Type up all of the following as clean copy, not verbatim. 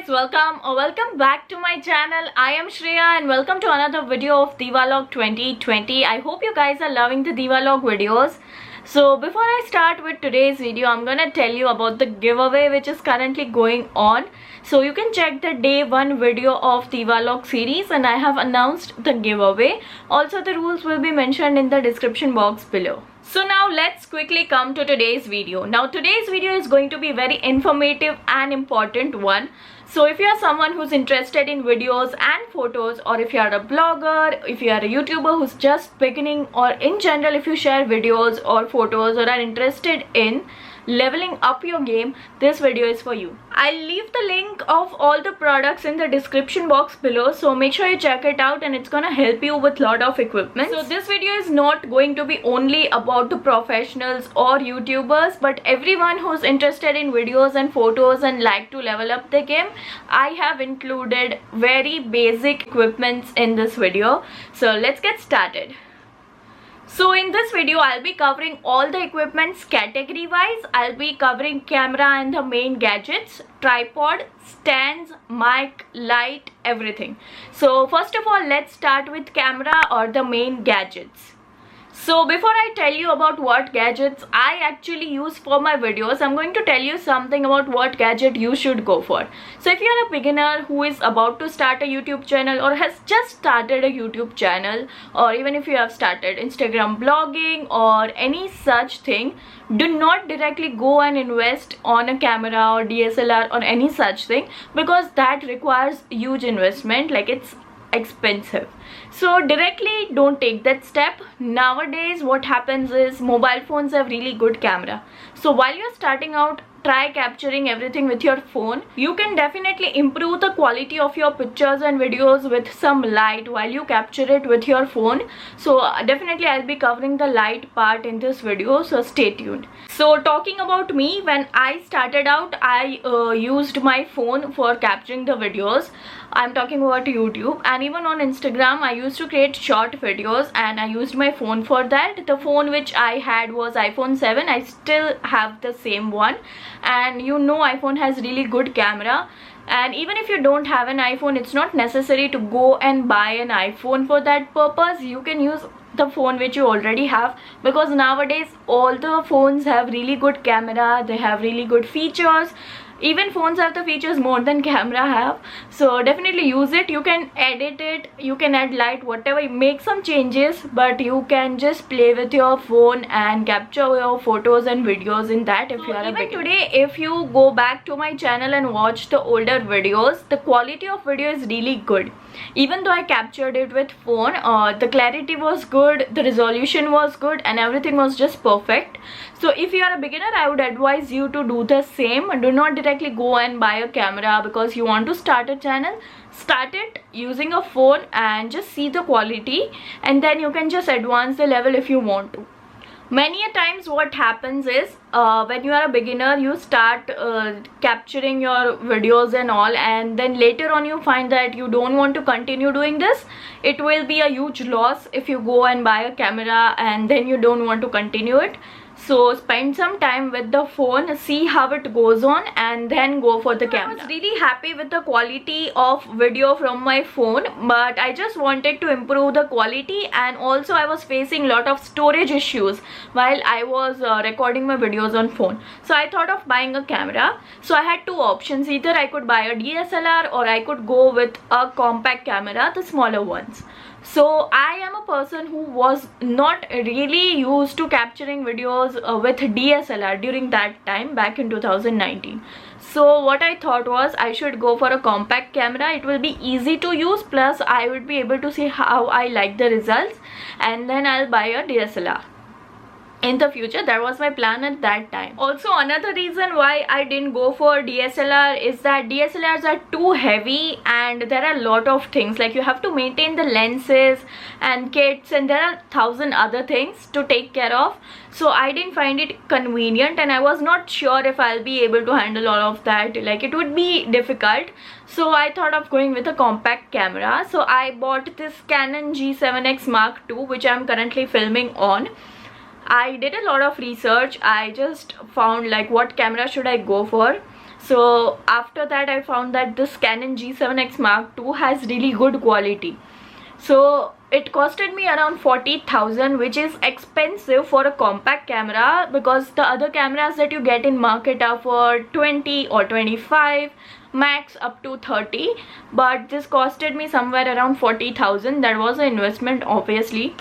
guys, welcome back to my channel. I am Shreya and welcome to another video of Diwalog 2020. I hope you guys are loving the Diwalog videos. So before I start with today's video, I'm gonna tell you about the giveaway which is currently going on. So you can check the day 1 video of Diwalog series and I have announced the giveaway. Also the rules will be mentioned in the description box below. So now let's quickly come to today's video. Now today's video is going to be very informative and important one. So if you are someone who's interested in videos and photos, or if you are a blogger, if you are a YouTuber who's just beginning, or in general if you share videos or photos or are interested in leveling up your game, this video is for you. I'll leave the link of all the products in the description box below, so make sure you check it out and it's gonna help you with lot of equipment. So this video is not going to be only about the professionals or YouTubers, but everyone who's interested in videos and photos and like to level up the game. I have included very basic equipments in this video, so let's get started. So in this video, I'll be covering all the equipments category wise. I'll be covering camera and the main gadgets, tripod, stands, mic, light, everything. So first of all, let's start with camera or the main gadgets. So before I tell you about what gadgets I actually use for my videos, I'm going to tell you something about what gadget you should go for. So if you're a beginner who is about to start a YouTube channel or has just started a YouTube channel, or even if you have started Instagram blogging or any such thing, do not directly go and invest on a camera or DSLR or any such thing, because that requires huge investment, like it's expensive. So directly don't take that step. Nowadays what happens is mobile phones have really good camera. So while you're starting out, try capturing everything with your phone. You can definitely improve the quality of your pictures and videos with some light while you capture it with your phone. So definitely I'll be covering the light part in this video, so stay tuned. So talking about me, when I started out, I used my phone for capturing the videos. I'm talking about YouTube, and even on Instagram I used to create short videos and I used my phone for that. The phone which I had was iPhone 7. I still have the same one, and you know iPhone has really good camera. And even if you don't have an iPhone, it's not necessary to go and buy an iPhone for that purpose. You can use the phone which you already have, because nowadays all the phones have really good camera, they have really good features. Even phones have the features more than camera have, so definitely use it. You can edit it, you can add light, whatever, make some changes, but you can just play with your phone and capture your photos and videos in that if you are a beginner. Even today, if you go back to my channel and watch the older videos, the quality of video is really good. Even though I captured it with phone, the clarity was good, the resolution was good, and everything was just perfect. So if you are a beginner, I would advise you to do the same. Do not directly go and buy a camera because you want to start a channel. Start it using a phone and just see the quality, and then you can just advance the level if you want to. Many a times what happens is when you are a beginner, you start capturing your videos and all, and then later on you find that you don't want to continue doing this. It will be a huge loss if you go and buy a camera and then you don't want to continue it. So spend some time with the phone, see how it goes on, and then go for the camera. I was really happy with the quality of video from my phone, but I just wanted to improve the quality, and also I was facing lot of storage issues while I was recording my videos on phone. So I thought of buying a camera. So I had two options: either I could buy a DSLR or I could go with a compact camera, the smaller ones. So I am a person who was not really used to capturing videos with DSLR during that time, back in 2019. So what I thought was I should go for a compact camera. It will be easy to use, plus I would be able to see how I like the results, and then I'll buy a DSLR in the future. That was my plan at that time. Also, another reason why I didn't go for DSLR is that DSLRs are too heavy and there are a lot of things, like you have to maintain the lenses and kits, and there are 1,000 other things to take care of. So I didn't find it convenient, and I was not sure if I'll be able to handle all of that. Like, it would be difficult. So I thought of going with a compact camera. So I bought this Canon G7X Mark II, which I'm currently filming on. I did a lot of research. I just found like what camera should I go for. So after that I found that this Canon G7X Mark II has really good quality. So it costed me around 40,000, which is expensive for a compact camera, because the other cameras that you get in market are for 20 or 25, max up to 30, but this costed me somewhere around 40,000. That was an investment obviously,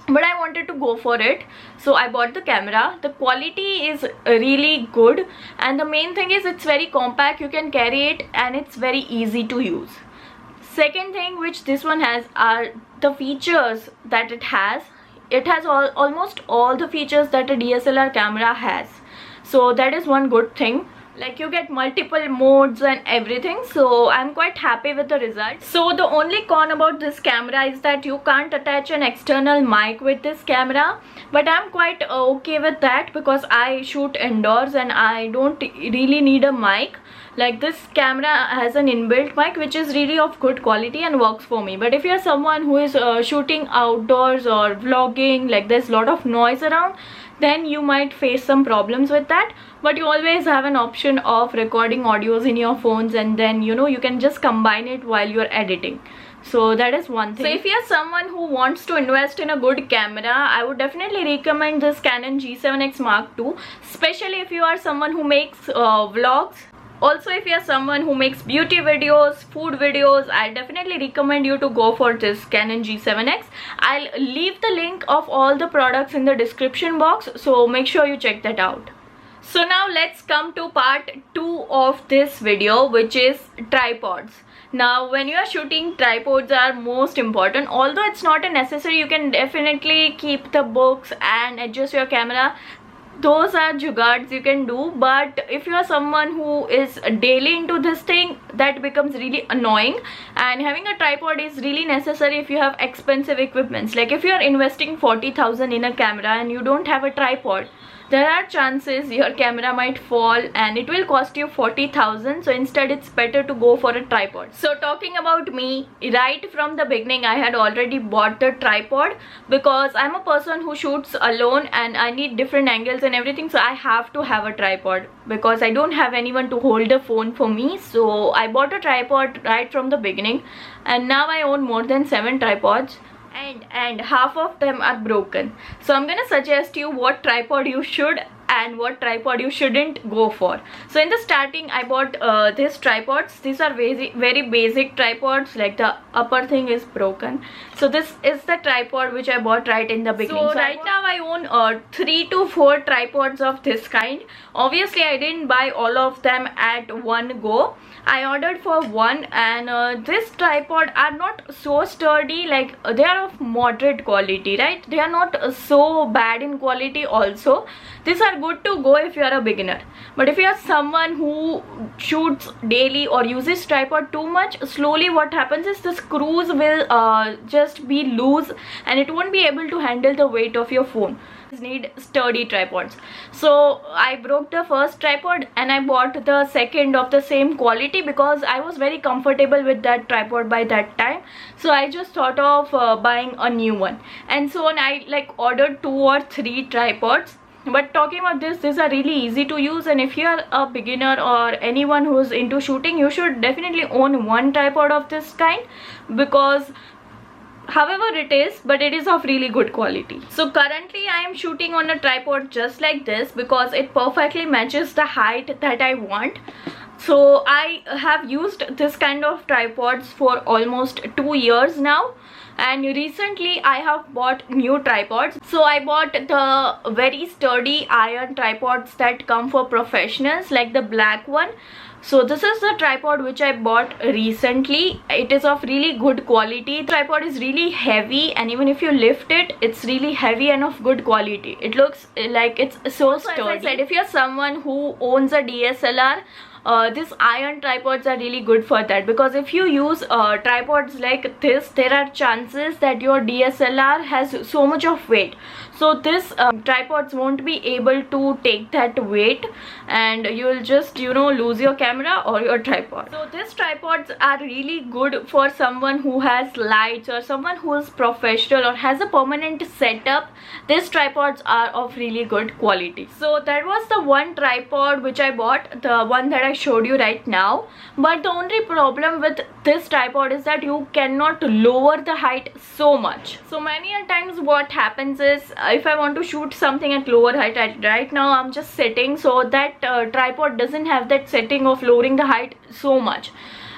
but I wanted to go for it, so I bought the camera. The quality is really good, and the main thing is it's very compact, you can carry it, and it's very easy to use. Second thing which this one has are the features that it has. It has almost all the features that a DSLR camera has, so that is one good thing. Like you get multiple modes and everything, so I'm quite happy with the result. So the only con about this camera is that you can't attach an external mic with this camera, but I'm quite okay with that because I shoot indoors and I don't really need a mic. Like this camera has an inbuilt mic which is really of good quality and works for me. But if you're someone who is shooting outdoors or vlogging, like there's a lot of noise around, then you might face some problems with that. But you always have an option of recording audios in your phones, and then you can just combine it while you're editing. So that is one thing. So if you're someone who wants to invest in a good camera, I would definitely recommend this Canon G7X Mark II, especially if you are someone who makes vlogs. Also, if you're someone who makes beauty videos, food videos, I definitely recommend you to go for this Canon G7X. I'll leave the link of all the products in the description box, so make sure you check that out. So now let's come to part 2 of this video, which is tripods. Now when you are shooting, tripods are most important. Although it's not a necessary, you can definitely keep the books and adjust your camera. Those are jugaads you can do, but if you are someone who is daily into this thing, that becomes really annoying, and having a tripod is really necessary if you have expensive equipments. Like if you are investing 40,000 in a camera and you don't have a tripod, there are chances your camera might fall and it will cost you 40,000. So instead it's better to go for a tripod. So talking about me, right from the beginning I had already bought the tripod because I'm a person who shoots alone and I need different angles and everything, so I have to have a tripod because I don't have anyone to hold the phone for me. So I bought a tripod right from the beginning, and now I own more than 7 tripods. And half of them are broken. So I'm gonna suggest you what tripod you should and what tripod you shouldn't go for. So in the starting I bought these tripods. These are very basic tripods, like the upper thing is broken. So this is the tripod which I bought right in the beginning. So right now I own 3 to 4 tripods of this kind. Obviously I didn't buy all of them at one go. I ordered for one, and this tripod are not so sturdy. Like they are of moderate quality, right? They are not so bad in quality also. These are good to go if you are a beginner, but if you are someone who shoots daily or uses tripod too much, slowly what happens is the screws will just be loose and it won't be able to handle the weight of your phone. Need sturdy tripods. So I broke the first tripod and I bought the second of the same quality because I was very comfortable with that tripod by that time. So I just thought of buying a new one, and so on I like ordered 2 or 3 tripods. But talking about this, these are really easy to use, and if you are a beginner or anyone who's into shooting, you should definitely own one tripod of this kind, because however it is, but it is of really good quality. So currently I am shooting on a tripod just like this because it perfectly matches the height that I want. So I have used this kind of tripods for almost 2 years now, and recently I have bought new tripods. So I bought the very sturdy iron tripods that come for professionals, like the black one. So this is the tripod which I bought recently. It is of really good quality. The tripod is really heavy, and even if you lift it, it's really heavy and of good quality. It looks like it's so sturdy. As I said, if you're someone who owns a DSLR, these iron tripods are really good for that, because if you use tripods like this, there are chances that your DSLR has so much of weight. So this tripods won't be able to take that weight, and you will just lose your camera or your tripod. So these tripods are really good for someone who has lights or someone who is professional or has a permanent setup. These tripods are of really good quality. So that was the one tripod which I bought, the one that I I showed you right now. But the only problem with this tripod is that you cannot lower the height so much. So many a times what happens is, if I want to shoot something at lower height, right now I'm just sitting, so that tripod doesn't have that setting of lowering the height so much.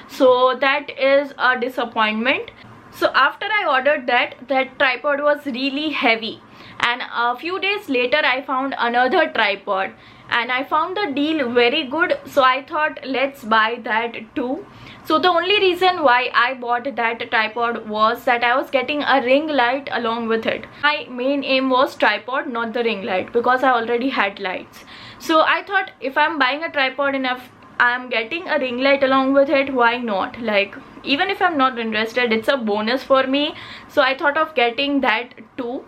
So that is a disappointment. So after I ordered that tripod was really heavy, and a few days later I found another tripod and I found the deal very good, so I thought let's buy that too. So the only reason why I bought that tripod was that I was getting a ring light along with it. My main aim was tripod, not the ring light, because I already had lights. So I thought if I'm buying a tripod and if I'm getting a ring light along with it, why not? Like, even if I'm not interested, it's a bonus for me. So I thought of getting that too.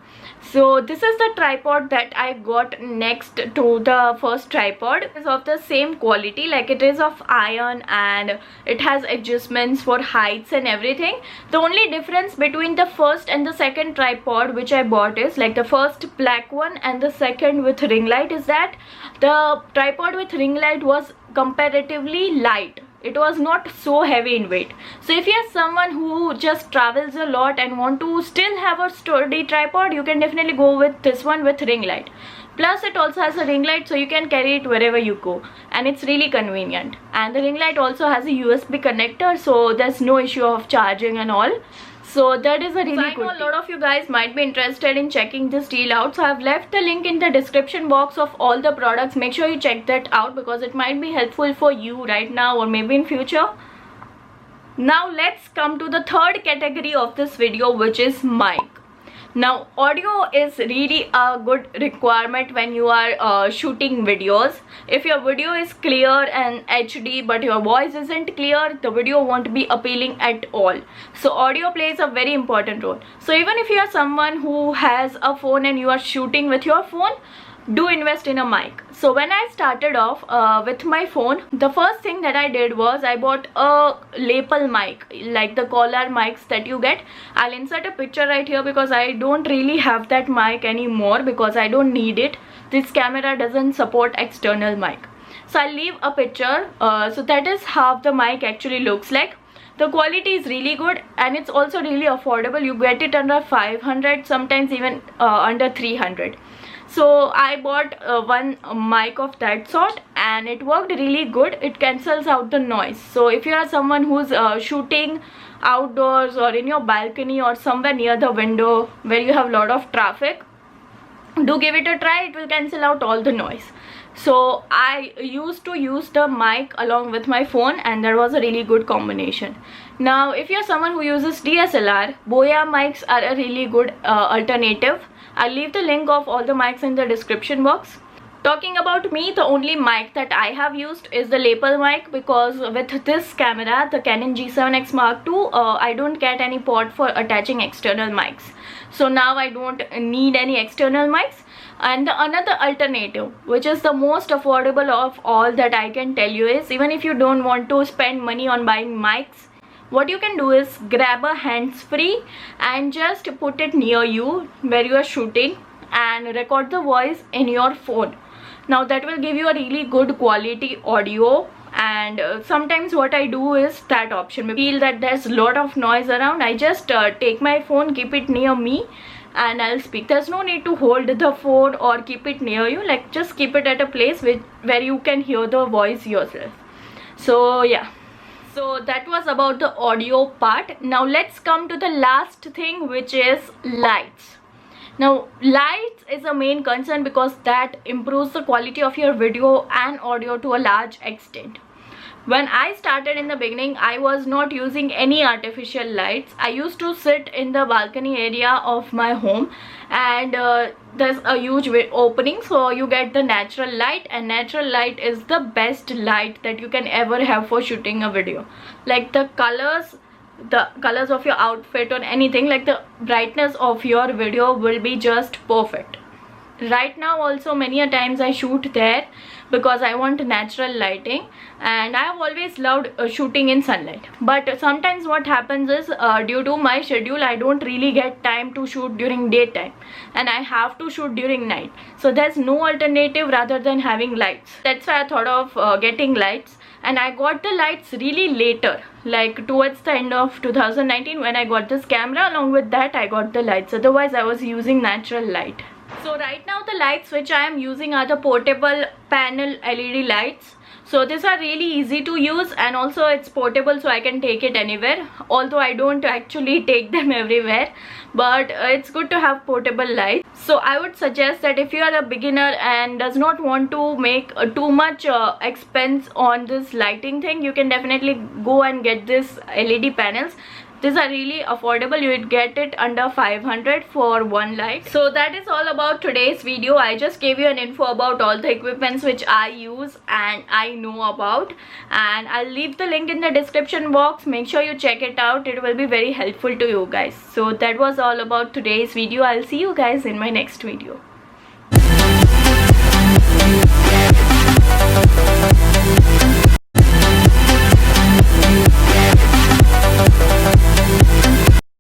So this is the tripod that I got next to the first tripod. It's of the same quality, like it is of iron and it has adjustments for heights and everything. The only difference between the first and the second tripod which I bought is, like the first black one and the second with ring light, is that the tripod with ring light was comparatively light. It was not so heavy in weight. So if you are someone who just travels a lot and want to still have a sturdy tripod, you can definitely go with this one with ring light. Plus it also has a ring light, so you can carry it wherever you go, and it's really convenient. And the ring light also has a USB connector, so there's no issue of charging and all. So that is a really good thing. I know a lot of you guys might be interested in checking this deal out, so I've left the link in the description box of all the products. Make sure you check that out because it might be helpful for you right now or maybe in future. Now let's come to the third category of this video, which is mic. Now audio is really a good requirement when you are shooting videos. If your video is clear and HD but your voice isn't clear, the video won't be appealing at all. So audio plays a very important role. So even if you are someone who has a phone and you are shooting with your phone, do invest in a mic. So when I started off with my phone, the first thing that I did was I bought a lapel mic, like the collar mics that you get. I'll insert a picture right here because I don't really have that mic anymore because I don't need it. This camera doesn't support external mic. So I'll leave a picture. So that is how the mic actually looks like. The quality is really good and it's also really affordable. You get it under 500, sometimes even under 300. So I bought one mic of that sort and it worked really good. It cancels out the noise. So if you are someone who's shooting outdoors or in your balcony or somewhere near the window where you have a lot of traffic, do give it a try. It will cancel out all the noise. So I used to use the mic along with my phone and that was a really good combination. Now if you're someone who uses DSLR, Boya mics are a really good alternative. I'll leave the link of all the mics in the description box. Talking about me, the only mic that I have used is the lapel mic because with this camera, the Canon G7X Mark II, I don't get any port for attaching external mics. So now I don't need any external mics. And the another alternative, which is the most affordable of all that I can tell you, is even if you don't want to spend money on buying mics, what you can do is grab a hands-free and just put it near you where you are shooting and record the voice in your phone. Now that will give you a really good quality audio. And sometimes what I do is that option. I feel that there's a lot of noise around, I just take my phone, keep it near me and I'll speak. There's no need to hold the phone or keep it near you, like just keep it at a place where you can hear the voice yourself. So yeah, so that was about the audio part. Now let's come to the last thing, which is lights. Now lights is a main concern because that improves the quality of your video and audio to a large extent. When I started in the beginning, I was not using any artificial lights. I used to sit in the balcony area of my home and there's a huge opening, so you get the natural light, and natural light is the best light that you can ever have for shooting a video. Like the colors of your outfit or anything, like the brightness of your video will be just perfect. Right now also many a times I shoot there because I want natural lighting, and I have always loved shooting in sunlight. But sometimes what happens is due to my schedule, I don't really get time to shoot during daytime and I have to shoot during night. So there's no alternative rather than having lights. That's why I thought of getting lights. and I got the lights really later, like towards the end of 2019 when I got this camera. Along with that I got the lights, otherwise I was using natural light. So right now the lights which I am using are the portable panel LED lights. So these are really easy to use, and also it's portable, so I can take it anywhere, although I don't actually take them everywhere, but it's good to have portable lights. So I would suggest that if you are a beginner and does not want to make too much expense on this lighting thing, you can definitely go and get this LED panels. These are really affordable. You would get it under 500 for one light. So that is all about today's video. I just gave you an info about all the equipments which I use and I know about, and I'll leave the link in the description box. Make sure you check it out. It will be very helpful to you guys. So that was all about today's video. I'll see you guys in my next video.